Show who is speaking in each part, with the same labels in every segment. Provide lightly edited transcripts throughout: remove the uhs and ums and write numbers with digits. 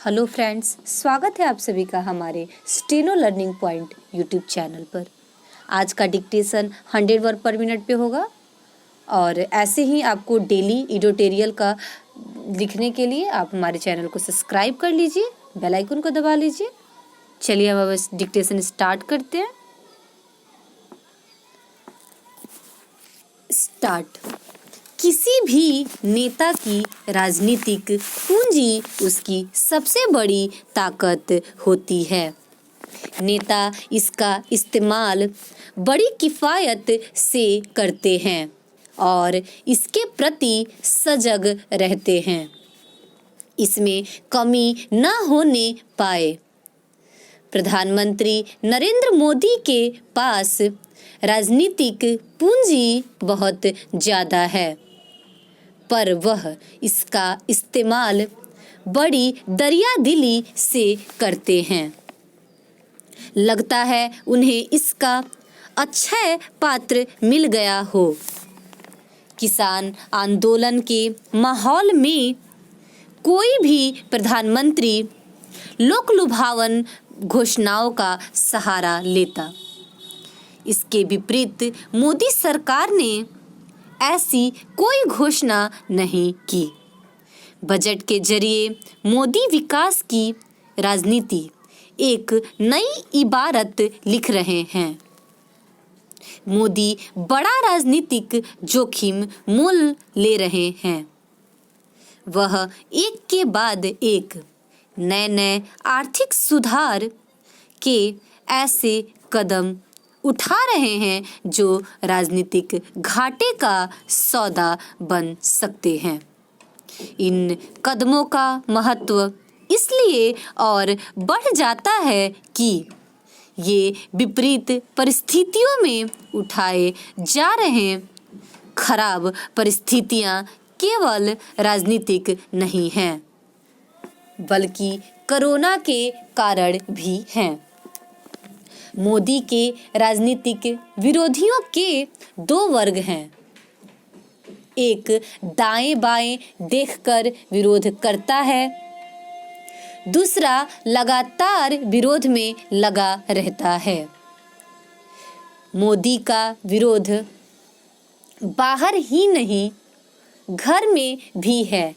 Speaker 1: Hello friends, स्वागत है आप सभी का हमारे steno learning point YouTube channel पर। आज का डिक्टेशन 100 वर्ड पर मिनट पे होगा और ऐसे ही आपको डेली एडिटोरियल का लिखने के लिए आप हमारे चैनल को सब्सक्राइब कर लीजिए, बेल आइकन को दबा लीजिए। चलिए अब बस डिक्टेशन स्टार्ट करते हैं। स्टार्ट। किसी भी नेता की राजनीतिक पूंजी उसकी सबसे बड़ी ताकत होती है। नेता इसका इस्तेमाल बड़ी किफ़ायत से करते हैं और इसके प्रति सजग रहते हैं, इसमें कमी न होने पाए। प्रधानमंत्री नरेंद्र मोदी के पास राजनीतिक पूंजी बहुत ज़्यादा है, पर वह इसका इस्तेमाल बड़ी दरियादिली से करते हैं। लगता है उन्हें इसका अक्षय पात्र मिल गया हो। किसान आंदोलन के माहौल में कोई भी प्रधानमंत्री लोकलुभावन घोषणाओं का सहारा लेता। इसके विपरीत मोदी सरकार ने ऐसी कोई घोषणा नहीं की। बजट के जरिए मोदी विकास की राजनीति एक नई इबारत लिख रहे हैं। मोदी बड़ा राजनीतिक जोखिम मोल ले रहे हैं। वह एक के बाद एक नए आर्थिक सुधार के ऐसे कदम उठा रहे हैं जो राजनीतिक घाटे का सौदा बन सकते हैं। इन कदमों का महत्व इसलिए और बढ़ जाता है कि ये विपरीत परिस्थितियों में उठाए जा रहे खराब परिस्थितियां केवल राजनीतिक नहीं हैं, बल्कि कोरोना के कारण भी हैं। मोदी के राजनीतिक विरोधियों के दो वर्ग हैं। एक दाएं बाएं देखकर विरोध करता है, दूसरा लगातार विरोध में लगा रहता है। मोदी का विरोध बाहर ही नहीं, घर में भी है।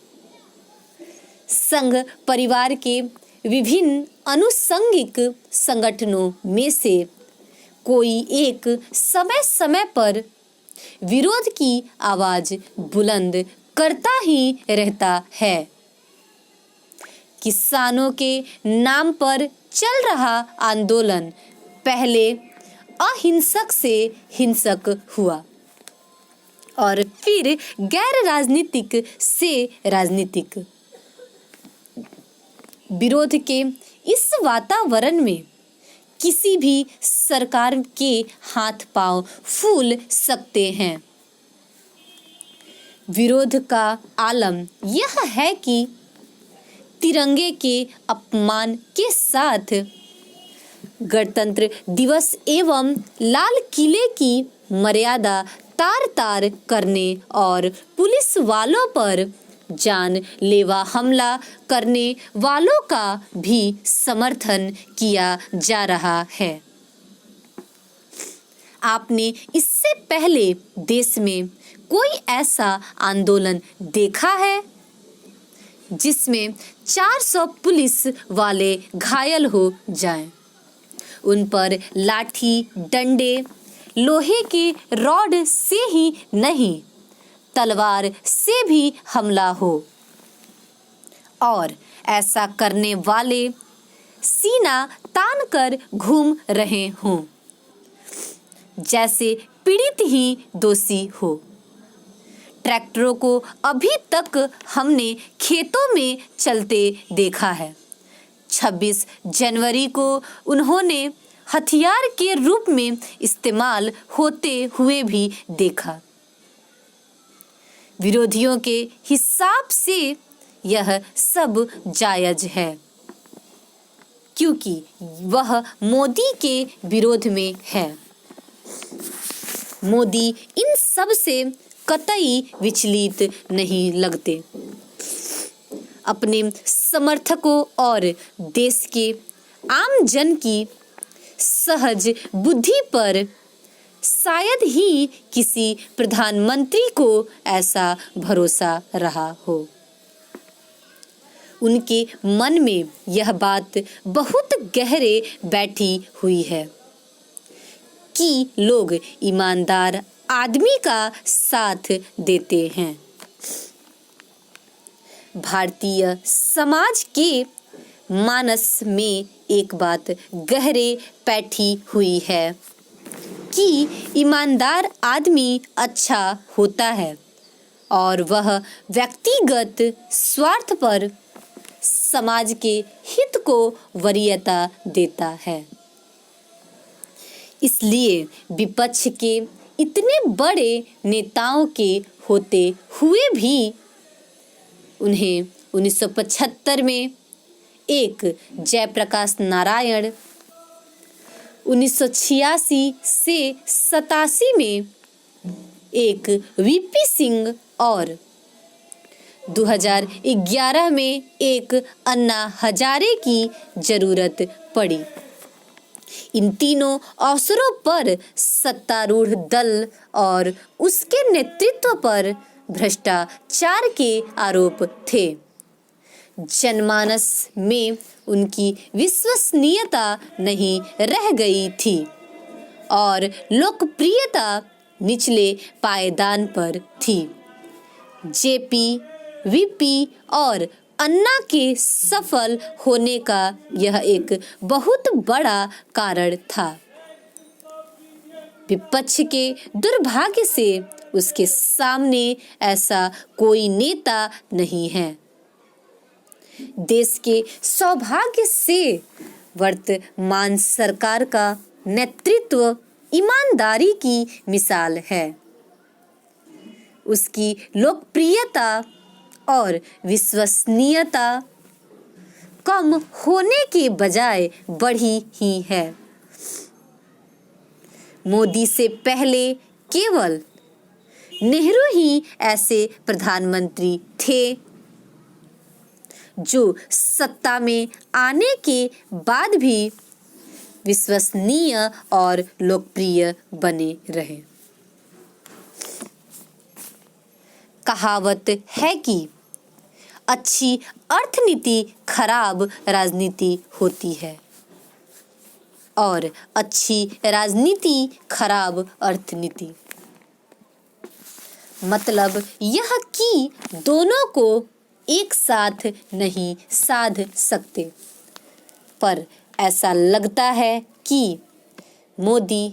Speaker 1: संघ परिवार के विभिन्न अनुषंगिक संगठनों में से कोई एक समय समय पर विरोध की आवाज बुलंद करता ही रहता है। किसानों के नाम पर चल रहा आंदोलन पहले अहिंसक से हिंसक हुआ और फिर गैर राजनीतिक से राजनीतिक। विरोध के इस वातावरण में किसी भी सरकार के हाथ पांव फूल सकते हैं। विरोध का आलम यह है कि तिरंगे के अपमान के साथ गणतंत्र दिवस एवं लाल किले की मर्यादा तार-तार करने और पुलिस वालों पर जानलेवा हमला करने वालों का भी समर्थन किया जा रहा है। आपने इससे पहले देश में कोई ऐसा आंदोलन देखा है जिसमें 400 पुलिस वाले घायल हो जाएं, उन पर लाठी डंडे लोहे के रॉड से ही नहीं तलवार से भी हमला हो और ऐसा करने वाले सीना तान कर घूम रहे हों, जैसे पीड़ित ही दोषी हो। ट्रैक्टरों को अभी तक हमने खेतों में चलते देखा है। 26 जनवरी को उन्होंने हथियार के रूप में इस्तेमाल होते हुए भी देखा। विरोधियों के हिसाब से यह सब जायज है, क्योंकि वह मोदी के विरोध में है। मोदी इन सब से कतई विचलित नहीं लगते। अपने समर्थकों और देश के आम जन की सहज बुद्धि पर शायद ही किसी प्रधानमंत्री को ऐसा भरोसा रहा हो। उनके मन में यह बात बहुत गहरे बैठी हुई है कि लोग ईमानदार आदमी का साथ देते हैं। भारतीय समाज के मानस में एक बात गहरे बैठी हुई है कि ईमानदार आदमी अच्छा होता है और वह व्यक्तिगत स्वार्थ पर समाज के हित को वरीयता देता है। इसलिए विपक्ष के इतने बड़े नेताओं के होते हुए भी उन्हें 1975 में एक जयप्रकाश नारायण, 1986 से 87 में एक वीपी सिंह और 2011 में एक अन्ना हजारे की जरूरत पड़ी। इन तीनों अवसरों पर सत्तारूढ़ दल और उसके नेतृत्व पर भ्रष्टाचार के आरोप थे। जनमानस में उनकी विश्वसनीयता नहीं रह गई थी और लोकप्रियता निचले पायदान पर थी। जेपी, वीपी और अन्ना के सफल होने का यह एक बहुत बड़ा कारण था। विपक्ष के दुर्भाग्य से उसके सामने ऐसा कोई नेता नहीं है। देश के सौभाग्य से वर्तमान सरकार का नेतृत्व ईमानदारी की मिसाल है। उसकी लोकप्रियता और विश्वसनीयता कम होने के बजाय बढ़ी ही है। मोदी से पहले केवल नेहरू ही ऐसे प्रधानमंत्री थे जो सत्ता में आने के बाद भी विश्वसनीय और लोकप्रिय बने रहे। कहावत है कि अच्छी अर्थनीति खराब राजनीति होती है और अच्छी राजनीति खराब अर्थनीति। मतलब यह कि दोनों को एक साथ नहीं साध सकते, पर ऐसा लगता है कि मोदी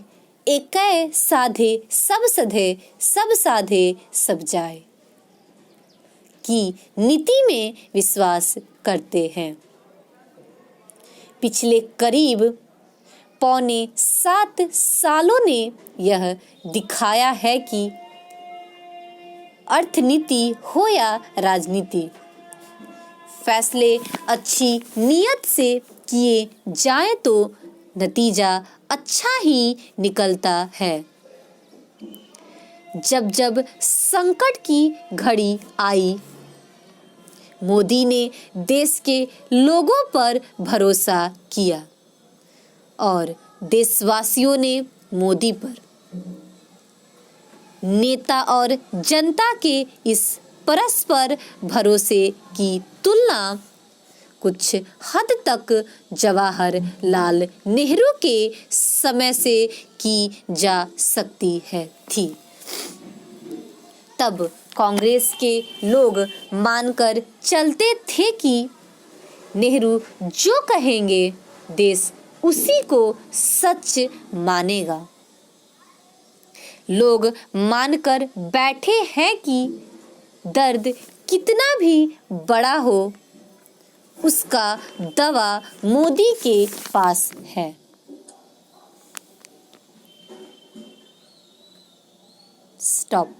Speaker 1: एकै साधे सब सधे सब साधे सब जाए की नीति में विश्वास करते हैं। पिछले करीब 6.25 सालों ने यह दिखाया है कि अर्थनीति हो या राजनीति, फैसले अच्छी नीयत से किए जाएं तो नतीजा अच्छा ही निकलता है। जब जब संकट की घड़ी आई, मोदी ने देश के लोगों पर भरोसा किया और देशवासियों ने मोदी पर। नेता और जनता के इस परस्पर भरोसे की तुलना कुछ हद तक जवाहरलाल नेहरू के समय से की जा सकती थी। तब कांग्रेस के लोग मानकर चलते थे कि नेहरू जो कहेंगे देश उसी को सच मानेगा। लोग मानकर बैठे हैं कि दर्द कितना भी बड़ा हो, उसका दवा मोदी के पास है। स्टॉप।